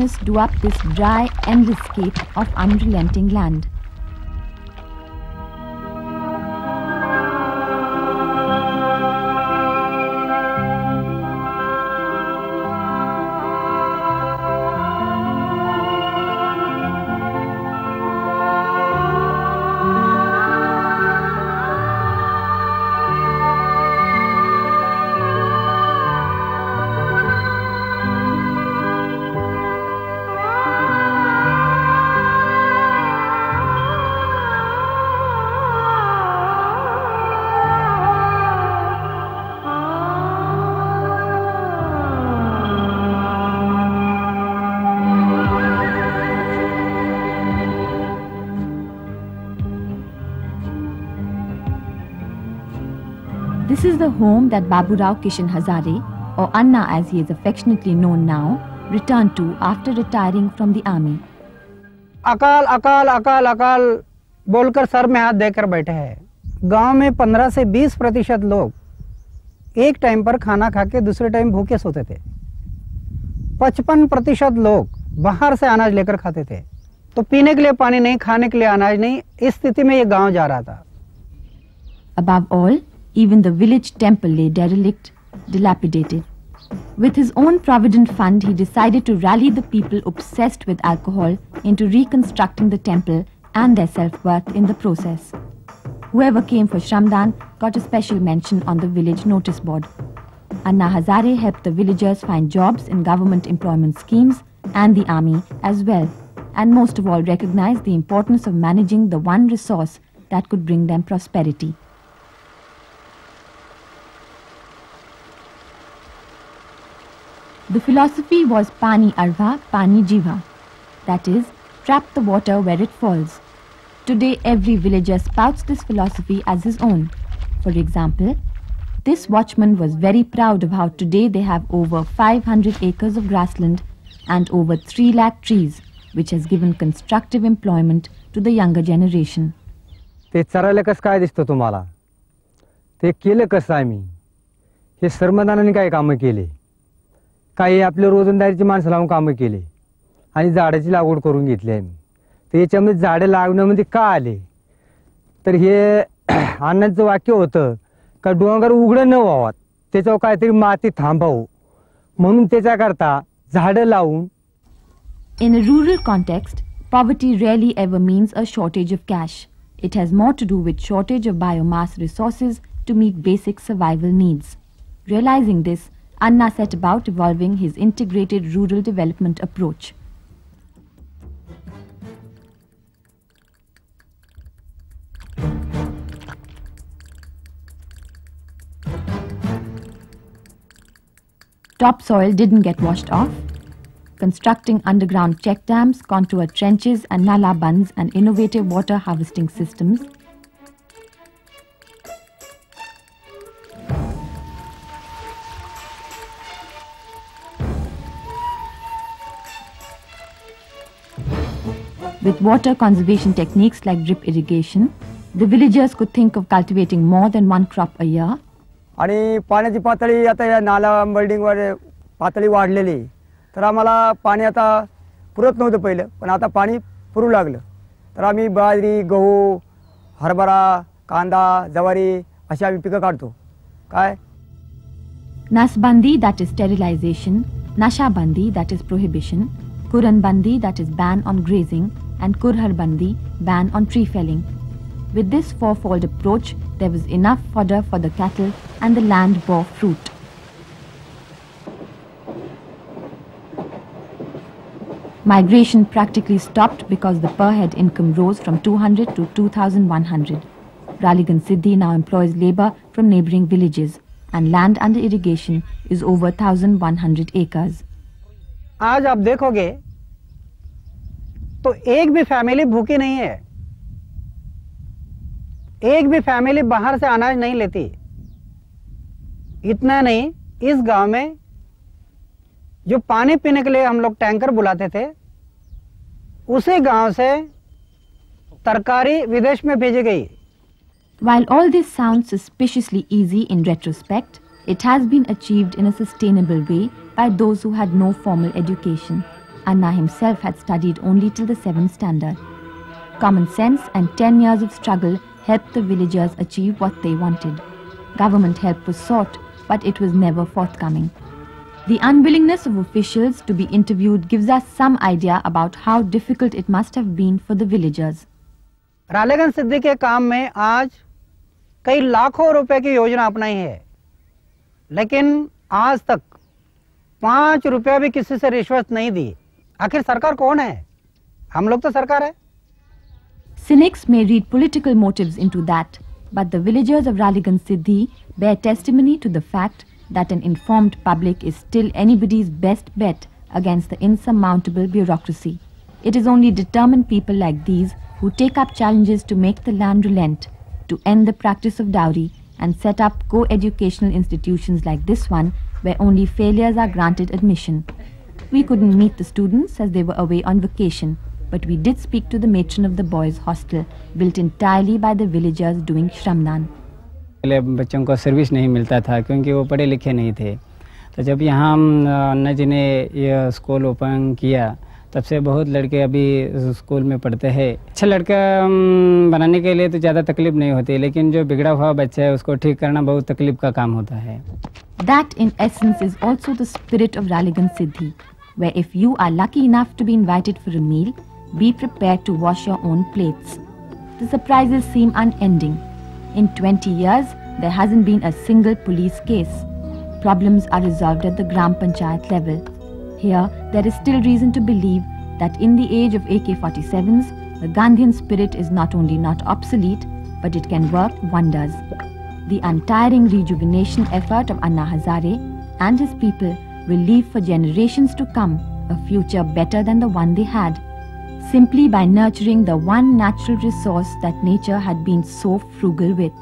darkness do up this dry, endless scape of unrelenting land. This is the home that Baburao Kishan Hazare, or Anna as he is affectionately known now, returned to after retiring from the army. अकाल अकाल अकाल अकाल बोलकर sir में हाथ देकर बैठे हैं। गांव में 15 से 20% लोग एक टाइम पर खाना खा के दूसरे टाइम भूखे सोते थे। 55% लोग बाहर से अनाज लेकर खाते थे। तो पीने के लिए पानी नहीं, खाने के लिए अनाज नहीं, इस स्थिति में ये गांव जा रहा था। Above all, even the village temple lay derelict, dilapidated. With his own provident fund, he decided to rally the people obsessed with alcohol into reconstructing the temple and their self-worth in the process. Whoever came for Shramdan got a special mention on the village notice board. Anna Hazare helped the villagers find jobs in government employment schemes and the army as well, and most of all recognized the importance of managing the one resource that could bring them prosperity. The philosophy was Pani Arva, Pani Jiva, that is, trap the water where it falls. Today every villager spouts this philosophy as his own. For example, this watchman was very proud of how today they have over 500 acres of grassland and over 3 lakh trees, which has given constructive employment to the younger generation. ते चरायला कसं काय दिसतं तुम्हाला? ते केलं कसं आम्ही? हे श्रमदानाने काय कामं केले? काही आपल्या रोजंदारीची माणसं लावून कामं केले आणि झाडाची लागवड करून घेतली आम्ही. तर याच्यामध्ये झाडे लावण्यामध्ये का आले? तर हे अण्णांचं वाक्य होतं का डोंगर उघडं न व्हावं, त्याच्यावर काहीतरी माती थांबावं म्हणून त्याच्याकरता झाडं लावून. In a rural context, poverty rarely ever means a shortage of cash. It has more to do with shortage of biomass resources to meet basic survival needs. Realizing this, Anna set about evolving his integrated rural development approach. Topsoil didn't get washed off. Constructing underground check dams, contour trenches and nala bunds and innovative water harvesting systems. With water conservation techniques like drip irrigation, the villagers could think of cultivating more than one crop a year. आणि पाण्याची पातळी आता या नाला बिल्डिंगवर पातळी वाढलेली, तर आम्हाला पाणी आता पुरत नव्हतं पहिलं, पण आता पाणी पुरू लागलं. तर आम्ही बाजरी, गहू, हरभरा, कांदा, ज्वारी अशी आम्ही पिकं काढतो. काय? Nasbandi, that is sterilization, Nashabandi, that is prohibition, Kuranbandi, that is ban on grazing, and Kurharbandi, ban on tree felling. With this fourfold approach, there was enough fodder for the cattle and the land bore fruit. Migration practically stopped because the per head income rose from 200 to 2,100. Raligan Siddhi now employs labour from neighbouring villages, and land under irrigation is over 1,100 acres. आज आप देखोगे तो एक भी family भूखी नहीं है, एक भी फैमिली बाहर से अनाज नहीं लेती. इतना नहीं, इस गांव में जो पानी पीने के लिए हम लोग टैंकर बुलाते थे, उसी गांव से तरकारी विदेश में भेजी गई. While all this sounds suspiciously easy in retrospect, it has been achieved in a sustainable way by those who had no formal education. Anna himself had studied only till the 7th standard. Common sense and 10 years of struggle helped the villagers achieve what they wanted. Government help was sought, but it was never forthcoming. The unwillingness of officials to be interviewed gives us some idea about how difficult it must have been for the villagers. Ralegan सिद्धि के काम में आज कई लाखों रुपए की योजना अपनाई है, लेकिन आज तक 5 रुपया भी किसी से रिश्वत नहीं दी। आखिर सरकार कौन है? हम लोग तो सरकार है। Cynics may read political motives into that, but the villagers of Ralegan Siddhi bear testimony to the fact that an informed public is still anybody's best bet against the insurmountable bureaucracy. It is only determined people like these who take up challenges to make the land relent, to end the practice of dowry and set up co-educational institutions like this one where only failures are granted admission. We couldn't meet the students as they were away on vacation, but we did speak to the matron of the boys' hostel, built entirely by the villagers doing shramdan. पहले बच्चों को service नहीं मिलता था क्योंकि वो पढ़े लिखे नहीं थे। तो जब यहाँ अन्ना जी ने ये स्कूल ओपन किया तब से बहुत लड़के अभी स्कूल में पढ़ते हैं। अच्छा लड़का बनाने के लिए तो ज़्यादा तकलीफ नहीं होती, लेकिन जो बिगड़ा हुआ बच्चा है उसको ठीक करना बहुत तकलीफ का काम होता है। That in essence is also the spirit of Ralegan Siddhi, where if you are lucky enough to be invited for a meal, be prepared to wash your own plates. The surprises seem unending. In 20 years, there hasn't been a single police case. Problems are resolved at the Gram Panchayat level. Here, there is still reason to believe that in the age of AK-47s, the Gandhian spirit is not only not obsolete, but it can work wonders. The untiring rejuvenation effort of Anna Hazare and his people will leave for generations to come a future better than the one they had, simply by nurturing the one natural resource that nature had been so frugal with.